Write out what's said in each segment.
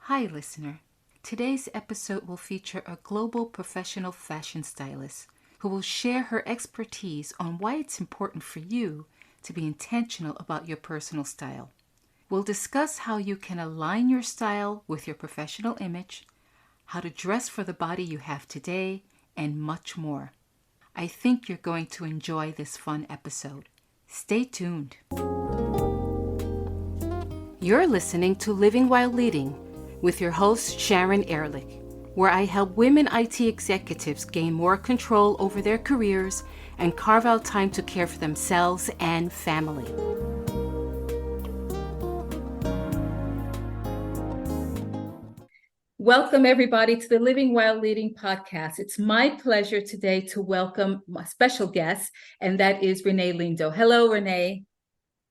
Hi, listener. Today's episode will feature a global professional fashion stylist who will share her expertise on why it's important for you to be intentional about your personal style. We'll discuss how you can align your style with your professional image, how to dress for the body you have today, and much more. I think you're going to enjoy this fun episode. Stay tuned. You're listening to Living While Leading with your host, Sharon Ehrlich, where I help women IT executives gain more control over their careers and carve out time to care for themselves and family. Welcome, everybody, to the Living While Leading podcast. It's my pleasure today to welcome my special guest, and that is Renée Lindo. Hello, Renée.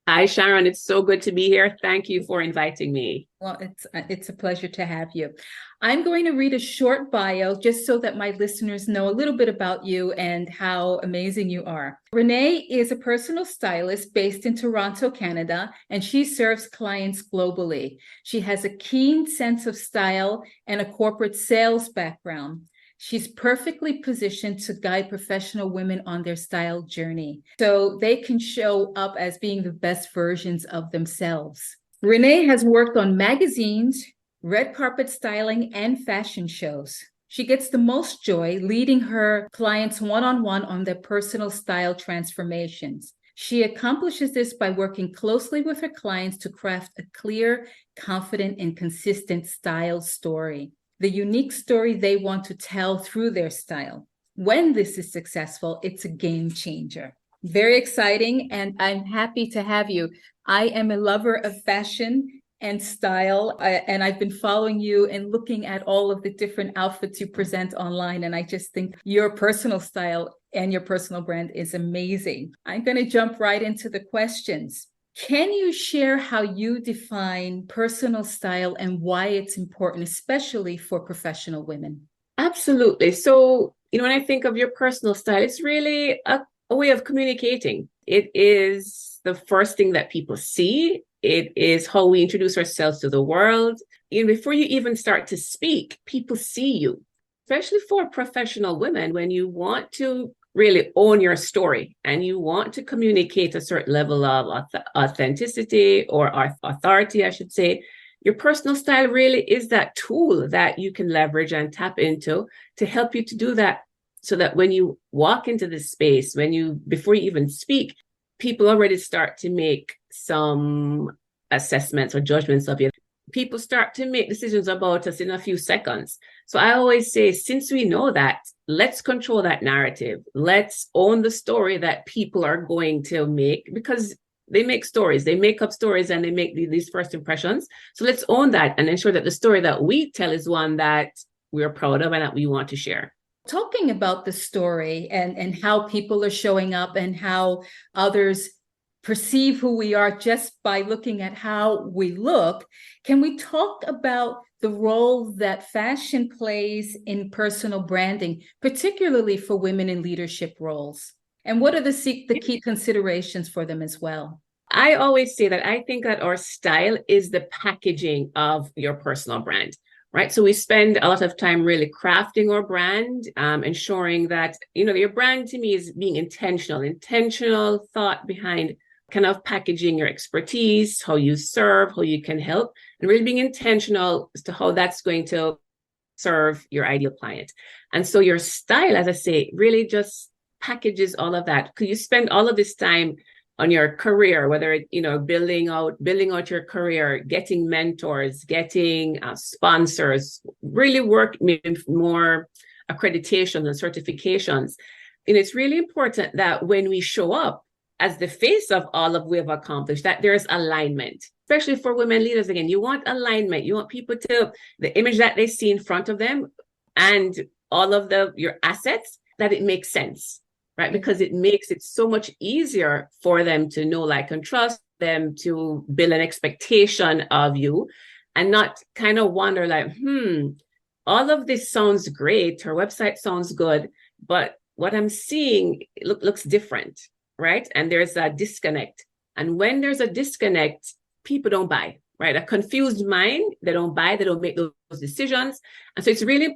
Hi, Sharon. It's so good to be here. Thank you for inviting me. Well, it's a pleasure to have you. I'm going to read a short bio just so that my listeners know a little bit about you and how amazing you are. Renée is a personal stylist based in Toronto, Canada, and she serves clients globally. She has a keen sense of style and a corporate sales background. She's perfectly positioned to guide professional women on their style journey so they can show up as being the best versions of themselves. Renée has worked on magazines, red carpet styling, and fashion shows. She gets the most joy leading her clients one-on-one on their personal style transformations. She accomplishes this by working closely with her clients to craft a clear, confident, and consistent style story, the unique story they want to tell through their style. When this is successful, it's a game changer. Very exciting, and I'm happy to have you. I am a lover of fashion and style, and I've been following you and looking at all of the different outfits you present online, and I just think your personal style and your personal brand is amazing. I'm going to jump right into the questions. Can you share how you define personal style and why it's important, especially for professional women? Absolutely. So, when I think of your personal style, it's really a way of communicating. It is the first thing that people see. It is how we introduce ourselves to the world. Before you even start to speak, people see you, especially for professional women, when you want to really own your story and you want to communicate a certain level of authenticity or authority, I should say. Your personal style really is that tool that you can leverage and tap into to help you to do that, so that when you walk into this space, before you even speak, people already start to make some assessments or judgments of you. People start to make decisions about us in a few seconds. So I always say, since we know that, let's control that narrative. Let's own the story that people are going to make, because they make stories, they make up stories, and they make these first impressions. So let's own that and ensure that the story that we tell is one that we're proud of and that we want to share. Talking about the story and how people are showing up and how others perceive who we are just by looking at how we look, can we talk about the role that fashion plays in personal branding, particularly for women in leadership roles? And what are the key considerations for them as well? I always say that I think that our style is the packaging of your personal brand, right? So we spend a lot of time really crafting our brand, ensuring that, your brand to me is being intentional thought behind kind of packaging your expertise, how you serve, how you can help, and really being intentional as to how that's going to serve your ideal client. And so your style, as I say, really just packages all of that. Could you spend all of this time on your career, whether building out your career, getting mentors, getting sponsors, really work more accreditations and certifications. And it's really important that when we show up as the face of all of we've accomplished, that there's alignment, especially for women leaders. Again, you want alignment. You want people to, the image that they see in front of them and all of your assets, that it makes sense, right? Because it makes it so much easier for them to know, like, and trust them, to build an expectation of you and not kind of wonder like, all of this sounds great. Her website sounds good, but what I'm seeing looks different, right? And there's a disconnect. And when there's a disconnect, people don't buy. right? A confused mind, they don't buy, they don't make those decisions. And so it's really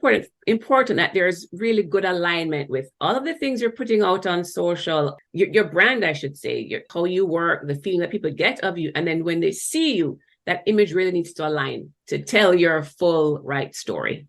important that there's really good alignment with all of the things you're putting out on social, your brand, I should say, how you work, the feeling that people get of you. And then when they see you, that image really needs to align to tell your full right story.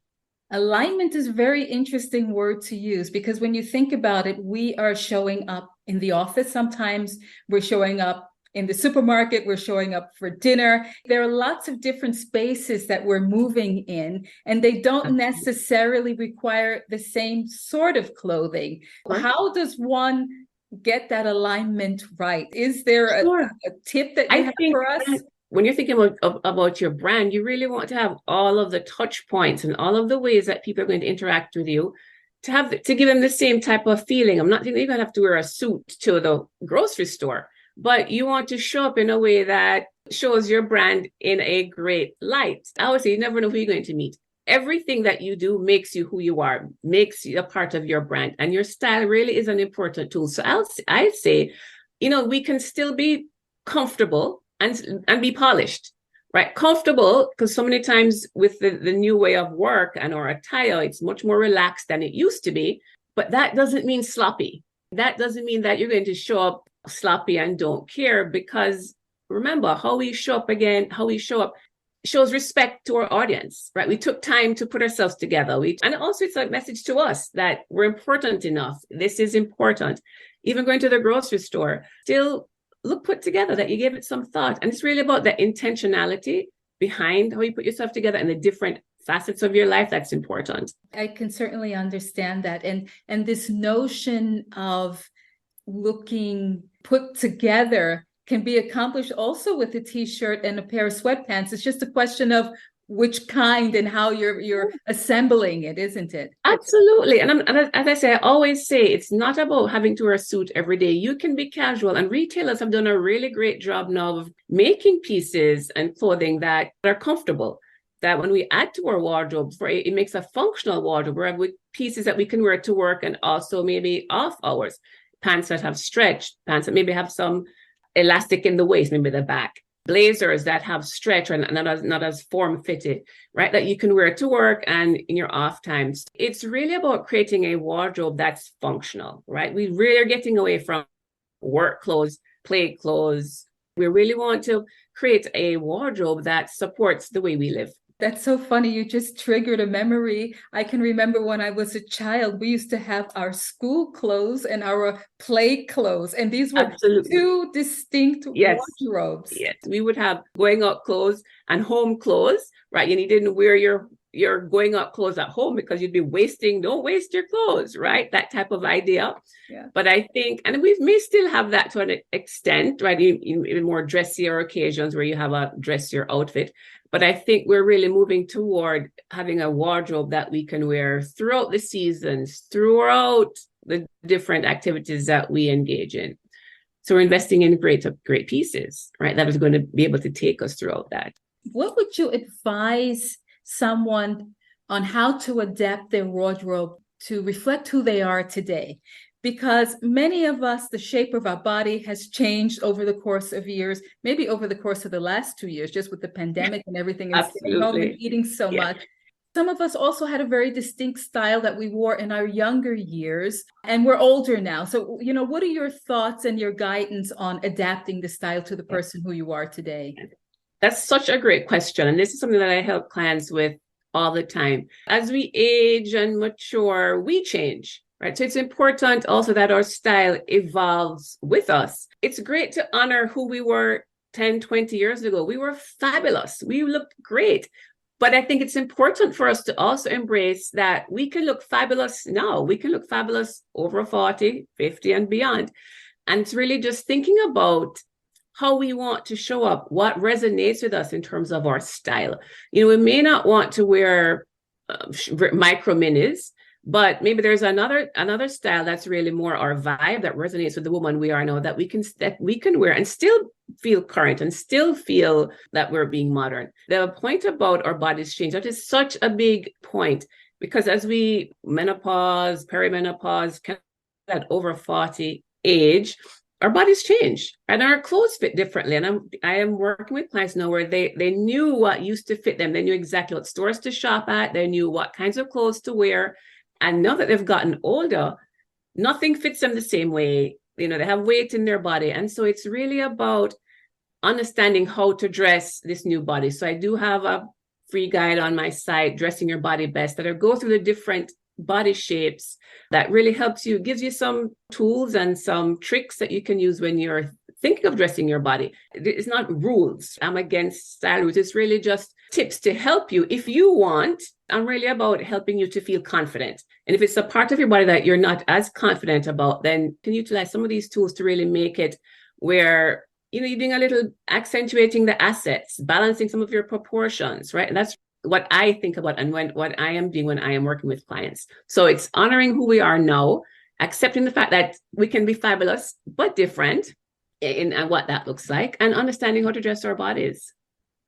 Alignment is a very interesting word to use, because when you think about it, we are showing up in the office sometimes, we're showing up in the supermarket, we're showing up for dinner. There are lots of different spaces that we're moving in, and they don't necessarily require the same sort of clothing. How does one get that alignment right? Is there a tip that you have for us? When you're thinking about your brand, you really want to have all of the touch points and all of the ways that people are going to interact with you to give them the same type of feeling. I'm not thinking you're going to have to wear a suit to the grocery store, but you want to show up in a way that shows your brand in a great light. I would say you never know who you're going to meet. Everything that you do makes you who you are, makes you a part of your brand, and your style really is an important tool. So I'd say, we can still be comfortable and be polished, right? Comfortable, because so many times with the new way of work and our attire, it's much more relaxed than it used to be. But that doesn't mean sloppy. That doesn't mean that you're going to show up sloppy and don't care, because remember, how we show up shows respect to our audience, right? We took time to put ourselves together. And also it's a message to us that we're important enough. This is important. Even going to the grocery store, still look put together, that you gave it some thought. And it's really about the intentionality behind how you put yourself together and the different facets of your life that's important. I can certainly understand that. And this notion of looking put together can be accomplished also with a t-shirt and a pair of sweatpants. It's just a question of which kind and how you're assembling it, isn't it? Absolutely. And as I say, I always say, it's not about having to wear a suit every day. You can be casual, and retailers have done a really great job now of making pieces and clothing that are comfortable, that when we add to our wardrobe, it makes a functional wardrobe, with pieces that we can wear to work and also maybe off hours. Pants that have stretch, pants that maybe have some elastic in the waist, maybe the back. Blazers that have stretch and not as form fitted, right? That you can wear to work and in your off times. It's really about creating a wardrobe that's functional, right? We really are getting away from work clothes, play clothes. We really want to create a wardrobe that supports the way we live. That's so funny. You just triggered a memory. I can remember when I was a child, we used to have our school clothes and our play clothes. And these were two distinct wardrobes. Yes, we would have going out clothes and home clothes, right? And you didn't wear your going out clothes at home because you'd be don't waste your clothes, right? That type of idea. Yeah. But I think, and we may still have that to an extent, right? In more dressier occasions where you have a dressier outfit. But I think we're really moving toward having a wardrobe that we can wear throughout the seasons, throughout the different activities that we engage in. So we're investing in great pieces, right? That is going to be able to take us throughout that. What would you advise someone on how to adapt their wardrobe to reflect who they are today? Because many of us, the shape of our body has changed over the course of years, maybe over the course of the last 2 years, just with the pandemic and everything, and staying home and eating so much. Some of us also had a very distinct style that we wore in our younger years, and we're older now. So, what are your thoughts and your guidance on adapting the style to the person who you are today? That's such a great question. And this is something that I help clients with all the time. As we age and mature, we change. Right. So it's important also that our style evolves with us. It's great to honor who we were 10, 20 years ago. We were fabulous. We looked great. But I think it's important for us to also embrace that we can look fabulous now. We can look fabulous over 40, 50 and beyond. And it's really just thinking about how we want to show up, what resonates with us in terms of our style. We may not want to wear micro minis, but maybe there's another style that's really more our vibe, that resonates with the woman we are now, that we can wear and still feel current and still feel that we're being modern. The point about our bodies change, that is such a big point, because as we menopause, perimenopause, that over 40 age, our bodies change and our clothes fit differently. And I am working with clients now where they knew what used to fit them. They knew exactly what stores to shop at. They knew what kinds of clothes to wear. And now that they've gotten older, nothing fits them the same way. They have weight in their body. And so it's really about understanding how to dress this new body. So I do have a free guide on my site, Dressing Your Body Best, that I go through the different body shapes that really helps you, gives you some tools and some tricks that you can use when you're thinking of dressing your body. It's not rules. I'm against style rules. It's really just tips to help you. If you want, I'm really about helping you to feel confident. And if it's a part of your body that you're not as confident about, then you can utilize some of these tools to really make it where you're doing a little accentuating the assets, balancing some of your proportions, right? And that's what I think about and what I am doing when I am working with clients. So it's honoring who we are now, accepting the fact that we can be fabulous, but different in what that looks like, and understanding how to dress our bodies.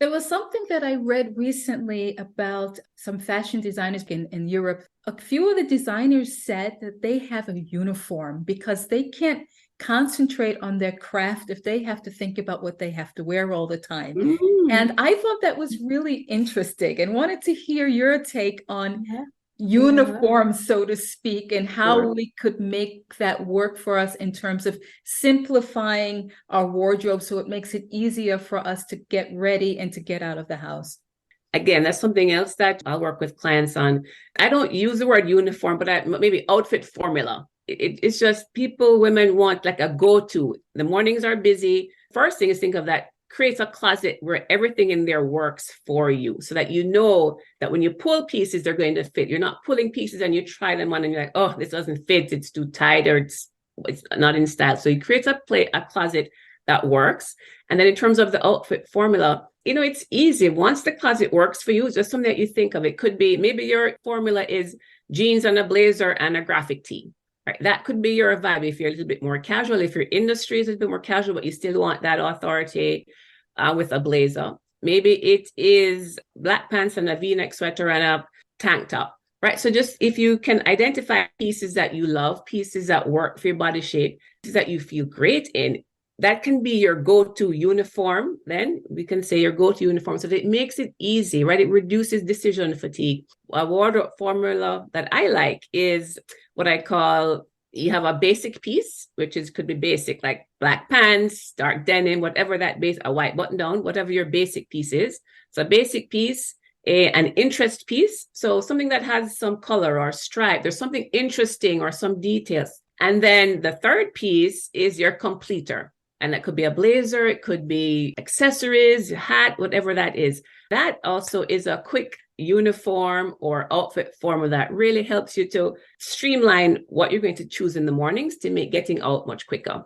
There was something that I read recently about some fashion designers in Europe. A few of the designers said that they have a uniform because they can't concentrate on their craft if they have to think about what they have to wear all the time. And I thought that was really interesting and wanted to hear your take on uniforms, so to speak, and how we could make that work for us in terms of simplifying our wardrobe so it makes it easier for us to get ready and to get out of the house. Again, that's something else that I'll work with clients on. I don't use the word uniform, but maybe outfit formula. It's just women want like a go-to. The mornings are busy. First thing is think of that. Creates a closet where everything in there works for you so that you know that when you pull pieces, they're going to fit. You're not pulling pieces and you try them on and you're like, oh, this doesn't fit. It's too tight or it's not in style. So you create a closet that works. And then in terms of the outfit formula, it's easy. Once the closet works for you, it's just something that you think of. It could be maybe your formula is jeans and a blazer and a graphic tee. Right, that could be your vibe if you're a little bit more casual. If your industry is a bit more casual, but you still want that authority with a blazer. Maybe it is black pants and a V-neck sweater and a tank top, right? So just if you can identify pieces that you love, pieces that work for your body shape, pieces that you feel great in, that can be your go-to uniform. Then we can say your go-to uniform. So that it makes it easy, right? It reduces decision fatigue. A wardrobe formula that I like is what I call, you have a basic piece, which could be basic, like black pants, dark denim, whatever that base, a white button down, whatever your basic piece is. So a basic piece, an interest piece. So something that has some color or stripe. There's something interesting or some details. And then the third piece is your completer. And that could be a blazer, it could be accessories, hat, whatever that is. That also is a quick uniform or outfit formula that really helps you to streamline what you're going to choose in the mornings to make getting out much quicker.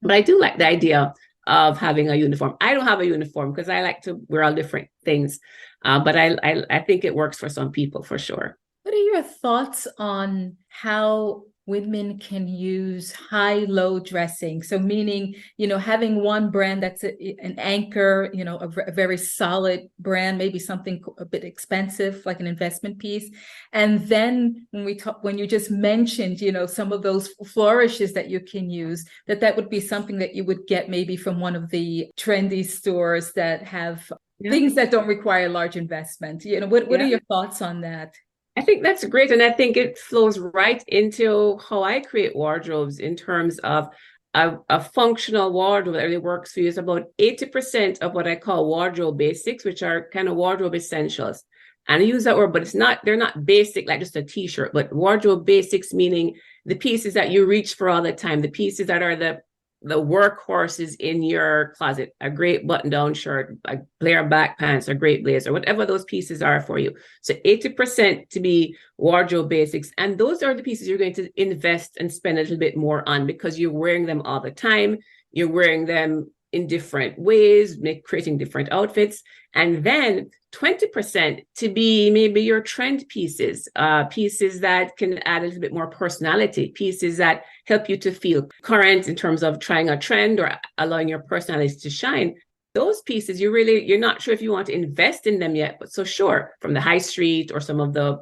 But I do like the idea of having a uniform. I don't have a uniform because I like to wear all different things. But I think it works for some people for sure. What are your thoughts on how women can use high-low dressing? So meaning, having one brand that's an anchor, a very solid brand, maybe something a bit expensive, like an investment piece. And then when you just mentioned, some of those flourishes that you can use, that would be something that you would get maybe from one of the trendy stores that have things that don't require large investment. What are your thoughts on that? I think that's great. And I think it flows right into how I create wardrobes in terms of a functional wardrobe that really works for you. Is about 80% of what I call wardrobe basics, which are kind of wardrobe essentials. And I use that word, but they're not basic like just a t-shirt, but wardrobe basics, meaning the pieces that you reach for all the time, the pieces that are the workhorses in your closet, a great button-down shirt, a pair of black pants, a great blazer, whatever those pieces are for you. So 80% to be wardrobe basics. And those are the pieces you're going to invest and spend a little bit more on because you're wearing them all the time. You're wearing them in different ways, creating different outfits. And then 20% to be maybe your trend pieces, pieces that can add a little bit more personality, pieces that help you to feel current in terms of trying a trend or allowing your personality to shine. Those pieces, you're not sure if you want to invest in them yet, but so sure, from the high street or some of the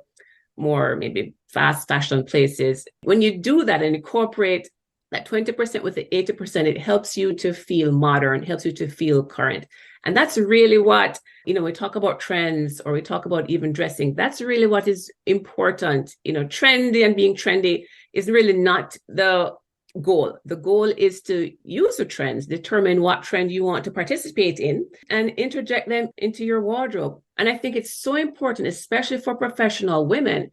more maybe fast fashion places, when you do that and incorporate that 20% with the 80%, it helps you to feel modern, helps you to feel current. And that's really what, we talk about trends or we talk about even dressing. That's really what is important. Trendy and being trendy is really not the goal. The goal is to use the trends, determine what trend you want to participate in, and interject them into your wardrobe. And I think it's so important, especially for professional women,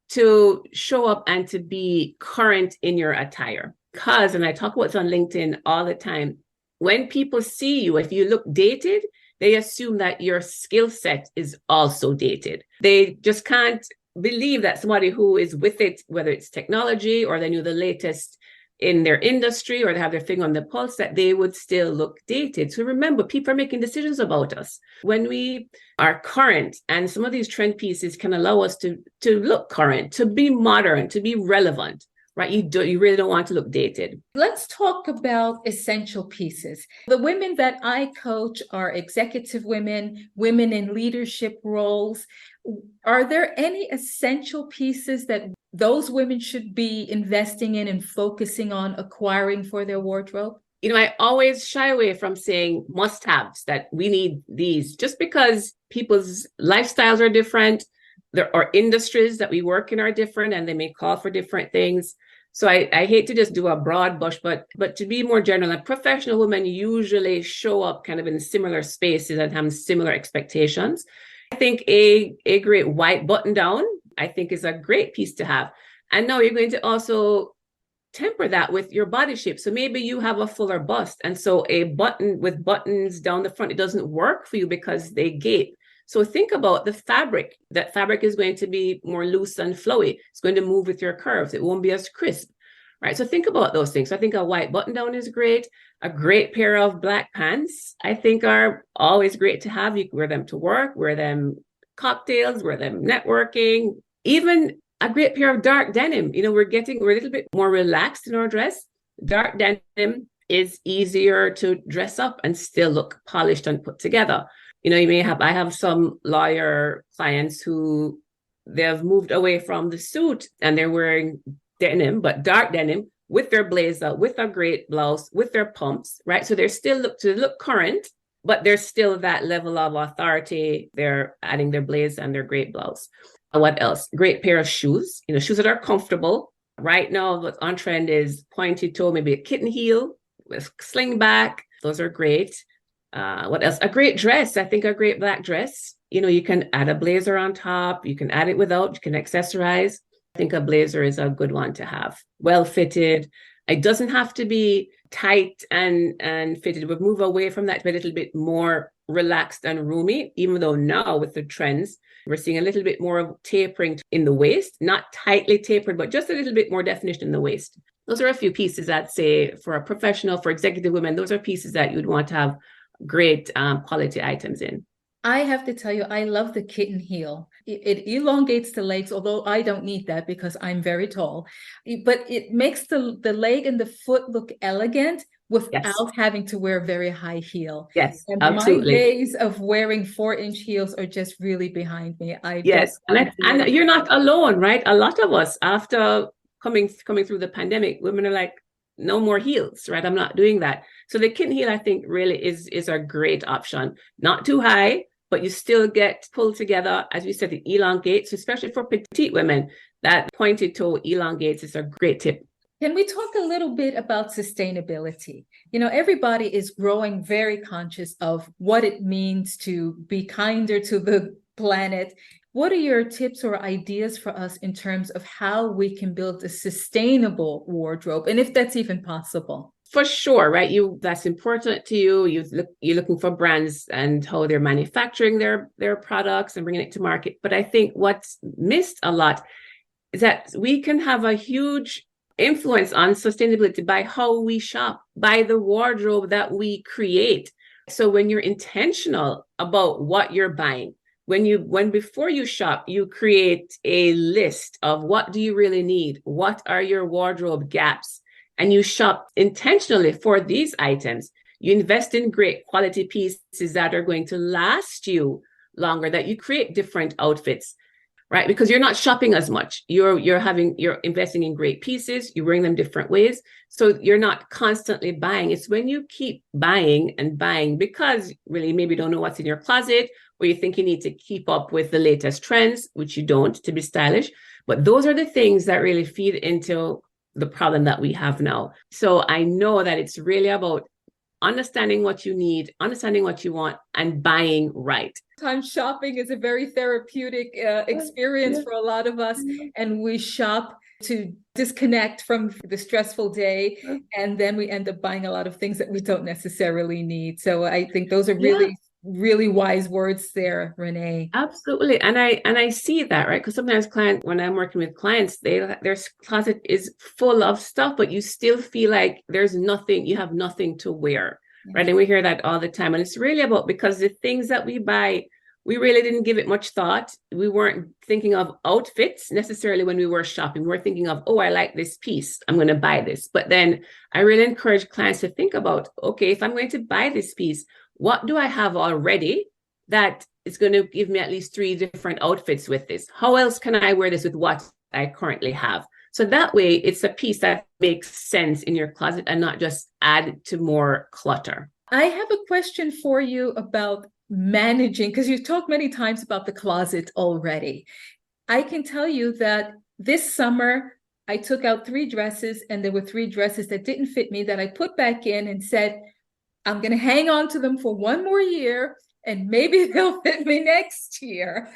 to show up and to be current in your attire. Because, and I talk about this on LinkedIn all the time, when people see you, if you look dated, they assume that your skill set is also dated. They just can't believe that somebody who is with it, whether it's technology or they knew the latest in their industry or they have their finger on the pulse, that they would still look dated. So remember, people are making decisions about us. When we are current, and some of these trend pieces can allow us to look current, to be modern, to be relevant. Right? You really don't want to look dated. Let's talk about essential pieces. The women that I coach are executive women, women in leadership roles. Are there any essential pieces that those women should be investing in and focusing on acquiring for their wardrobe? I always shy away from saying must-haves, that we need these, just because people's lifestyles are different. There are industries that we work in are different and they may call for different things. So I hate to just do a broad brush, but to be more general, like professional women usually show up kind of in similar spaces and have similar expectations. I think a great white button down, I think, is a great piece to have. And now you're going to also temper that with your body shape. So maybe you have a fuller bust. And so a button with buttons down the front, it doesn't work for you because they gape. So think about the fabric. That fabric is going to be more loose and flowy. It's going to move with your curves. It won't be as crisp, right? So think about those things. So I think a white button down is great. A great pair of black pants, I think, are always great to have. You can wear them to work, wear them cocktails, wear them networking. Even a great pair of dark denim. We're a little bit more relaxed in our dress. Dark denim is easier to dress up and still look polished and put together. I have some lawyer clients who they've moved away from the suit and they're wearing denim, but dark denim with their blazer, with a great blouse, with their pumps, right? So they're still look current, but there's still that level of authority. They're adding their blazer and their great blouse. What else? Great pair of shoes, shoes that are comfortable. Right now, what's on trend is pointed toe, maybe a kitten heel with sling back. Those are great. What else? A great dress. I think a great black dress. You can add a blazer on top. You can add it without. You can accessorize. I think a blazer is a good one to have. Well fitted. It doesn't have to be tight and fitted. We'll move away from that to be a little bit more relaxed and roomy, even though now with the trends, we're seeing a little bit more of tapering in the waist, not tightly tapered, but just a little bit more definition in the waist. Those are a few pieces I'd say for a professional, for executive women, those are pieces that you'd want to have great quality items in. I have to tell you, I love the kitten heel. It elongates the legs, although I don't need that because I'm very tall. But it makes the leg and the foot look elegant without having to wear a very high heel. Yes, and absolutely. My days of wearing 4-inch heels are just really behind me. And you're not alone, right? A lot of us, after coming through the pandemic, women are like, no more heels, right? I'm not doing that. So the kitten heel, I think, really is a great option. Not too high, but you still get pulled together. As we said, it elongates, especially for petite women. That pointed toe elongates is a great tip. Can we talk a little bit about sustainability? Everybody is growing very conscious of what it means to be kinder to the planet. What are your tips or ideas for us in terms of how we can build a sustainable wardrobe, and if that's even possible? For sure, right? That's important to you. You're looking for brands and how they're manufacturing their products and bringing it to market. But I think what's missed a lot is that we can have a huge influence on sustainability by how we shop, by the wardrobe that we create. So when you're intentional about what you're buying, when before you shop, you create a list of what do you really need? What are your wardrobe gaps? And you shop intentionally for these items. You invest in great quality pieces that are going to last you longer, that you create different outfits. right? Because you're not shopping as much. You're investing in great pieces. You wearing them different ways. So you're not constantly buying. It's when you keep buying and buying because really maybe don't know what's in your closet, or you think you need to keep up with the latest trends, which you don't to be stylish. But those are the things that really feed into the problem that we have now. So I know that it's really about understanding what you need, understanding what you want, and buying right. Sometimes shopping is a very therapeutic experience for a lot of us, and we shop to disconnect from the stressful day, and then we end up buying a lot of things that we don't necessarily need. So I think those are really wise words there, Renee. Absolutely. And I see that, right? Because sometimes when I'm working with clients, their closet is full of stuff, but you still feel like you have nothing to wear. Right. And we hear that all the time. And it's really about because the things that we buy, we really didn't give it much thought. We weren't thinking of outfits necessarily when we were shopping. We were thinking of, oh, I like this piece. I'm going to buy this. But then I really encourage clients to think about, okay, if I'm going to buy this piece, what do I have already that is going to give me at least 3 different outfits with this? How else can I wear this with what I currently have? So that way it's a piece that makes sense in your closet and not just add to more clutter. I have a question for you about managing, because you've talked many times about the closet already. I can tell you that this summer, I took out 3 dresses, and there were 3 dresses that didn't fit me that I put back in and said, I'm going to hang on to them for 1 more year, and maybe they'll fit me next year.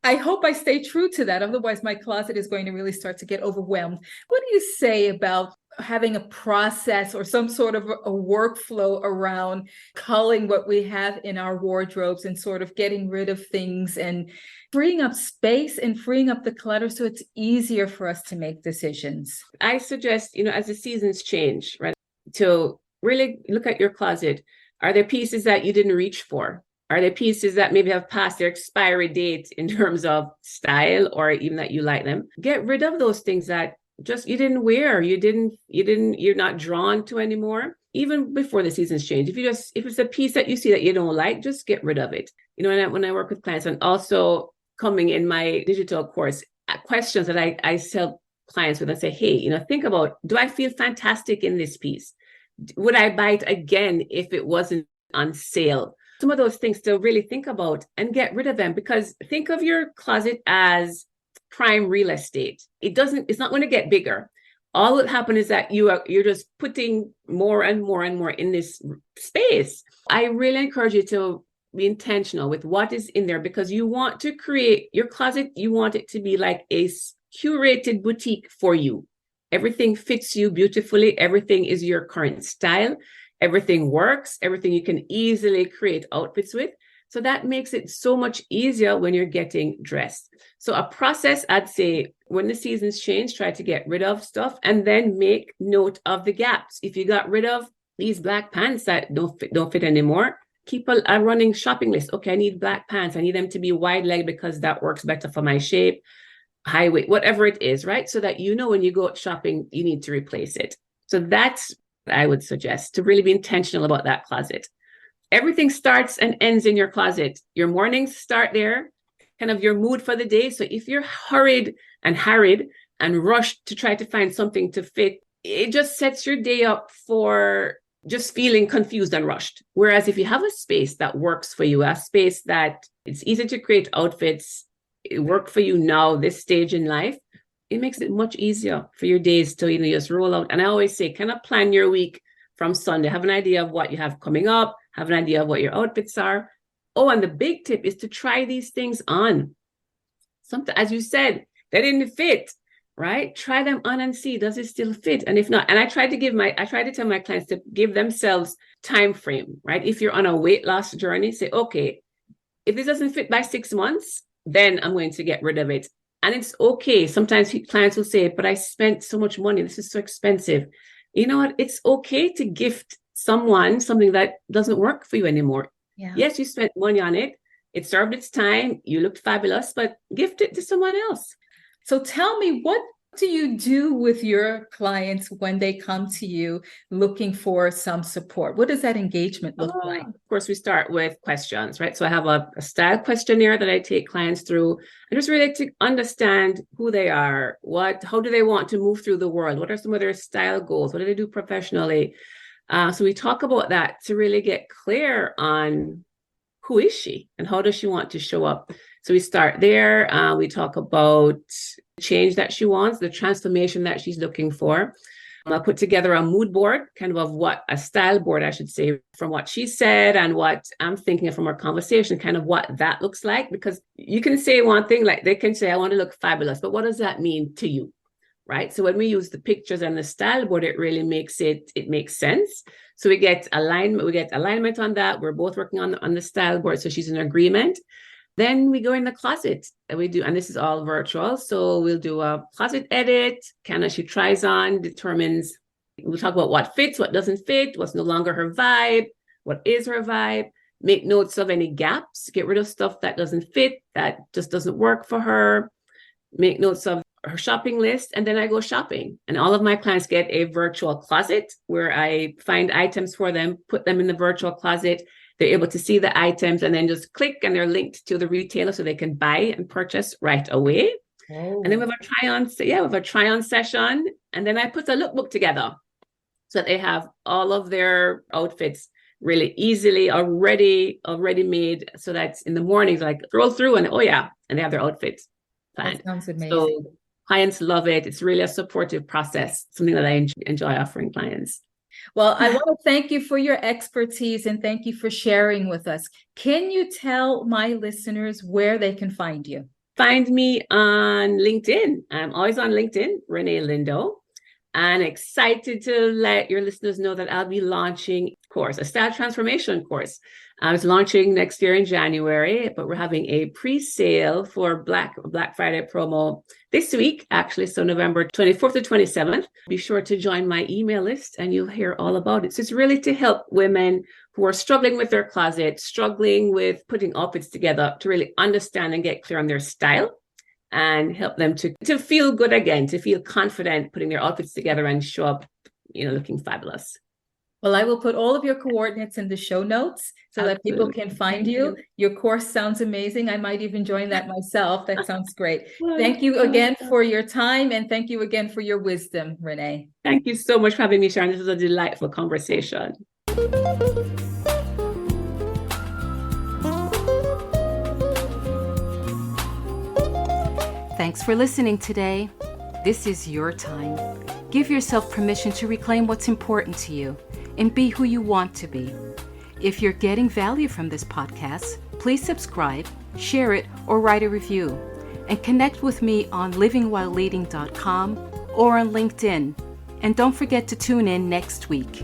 I hope I stay true to that. Otherwise, my closet is going to really start to get overwhelmed. What do you say about having a process or some sort of a workflow around culling what we have in our wardrobes and sort of getting rid of things and freeing up space and freeing up the clutter so it's easier for us to make decisions? I suggest, as the seasons change, right, to really look at your closet. Are there pieces that you didn't reach for? Are there pieces that maybe have passed their expiry date in terms of style or even that you like them? Get rid of those things that just you didn't wear, you're not drawn to anymore. Even before the seasons change, if it's a piece that you see that you don't like, just get rid of it. When I work with clients, and also coming in my digital course, questions that I tell clients with, I say, hey, think about, do I feel fantastic in this piece? Would I buy it again if it wasn't on sale? Some of those things to really think about and get rid of them, because think of your closet as prime real estate. It's not going to get bigger. All that happen is that you're just putting more and more and more in this space. I really encourage you to be intentional with what is in there, because you want to create your closet. You want it to be like a curated boutique for you. Everything fits you beautifully. Everything is your current style. Everything works. Everything you can easily create outfits with. So that makes it so much easier when you're getting dressed. So a process, I'd say, when the seasons change, try to get rid of stuff and then make note of the gaps. If you got rid of these black pants that don't fit anymore, keep a running shopping list. Okay, I need black pants. I need them to be wide leg because that works better for my shape, high weight, whatever it is, right? So that when you go out shopping, you need to replace it. So that's what I would suggest, to really be intentional about that closet. Everything starts and ends in your closet. Your mornings start there, kind of your mood for the day. So if you're hurried and harried and rushed to try to find something to fit, it just sets your day up for just feeling confused and rushed. Whereas if you have a space that works for you, a space that it's easy to create outfits, it worked for you now, this stage in life, it makes it much easier for your days to just roll out. And I always say, kind of plan your week from Sunday. Have an idea of what you have coming up. Have an idea of what your outfits are. Oh, and the big tip is to try these things on. Sometimes, as you said, they didn't fit, right? Try them on and see, does it still fit? And if not, and I try to tell my clients to give themselves time frame, right? If you're on a weight loss journey, say, okay, if this doesn't fit by 6 months, then I'm going to get rid of it. And it's okay. Sometimes clients will say, but I spent so much money. This is so expensive. You know what? It's okay to gift someone something that doesn't work for you anymore. Yeah. Yes, you spent money on it. It served its time. You looked fabulous, but gift it to someone else. So tell me, what What do you do with your clients when they come to you looking for some support? What does that engagement look like? Of course, we start with questions, right? So I have a style questionnaire that I take clients through, and just really to understand who they are, how do they want to move through the world? What are some of their style goals? What do they do professionally? So we talk about that to really get clear on who is she and how does she want to show up. So we start there. We talk about the change that she wants, the transformation that she's looking for. I'll put together a mood board, kind of what a style board, I should say, from what she said and what I'm thinking from our conversation, kind of what that looks like. Because you can say one thing, like they can say, I want to look fabulous, but what does that mean to you? Right. So when we use the pictures and the style board, it really makes it makes sense. So we get alignment on that. We're both working on the style board. So she's in agreement. Then we go in the closet and this is all virtual. So we'll do a closet edit. Kind of she tries on, we'll talk about what fits, what doesn't fit, what's no longer her vibe, what is her vibe, make notes of any gaps, get rid of stuff that doesn't fit, that just doesn't work for her, make notes of her shopping list, and then I go shopping. And all of my clients get a virtual closet where I find items for them, put them in the virtual closet. They're able to see the items and then just click and they're linked to the retailer so they can buy and purchase right away. Oh. And then we have a try-on session. And then I put a lookbook together so that they have all of their outfits really easily already made, so that in the mornings, like scroll through and and they have their outfits planned. That sounds amazing. So clients love it. It's really a supportive process, something that I enjoy offering clients. Well, I want to thank you for your expertise and thank you for sharing with us. Can you tell my listeners where they can find you? Find me on LinkedIn. I'm always on LinkedIn, Renée Lindo. And excited to let your listeners know that I'll be launching a style transformation course. I was launching next year in January, but we're having a pre-sale for Black Friday promo this week, actually. So November 24th to 27th. Be sure to join my email list and you'll hear all about it. So it's really to help women who are struggling with their closet, struggling with putting outfits together, to really understand and get clear on their style and help them to feel good again, to feel confident putting their outfits together and show up, looking fabulous. Well, I will put all of your coordinates in the show notes so that people can find you. Your course sounds amazing. I might even join that myself. That sounds great. Thank you again for your time, and thank you again for your wisdom, Renée. Thank you so much for having me, Sharon. This was a delightful conversation. Thanks for listening today. This is your time. Give yourself permission to reclaim what's important to you and be who you want to be. If you're getting value from this podcast, please subscribe, share it, or write a review. And connect with me on livingwhileleading.com or on LinkedIn. And don't forget to tune in next week.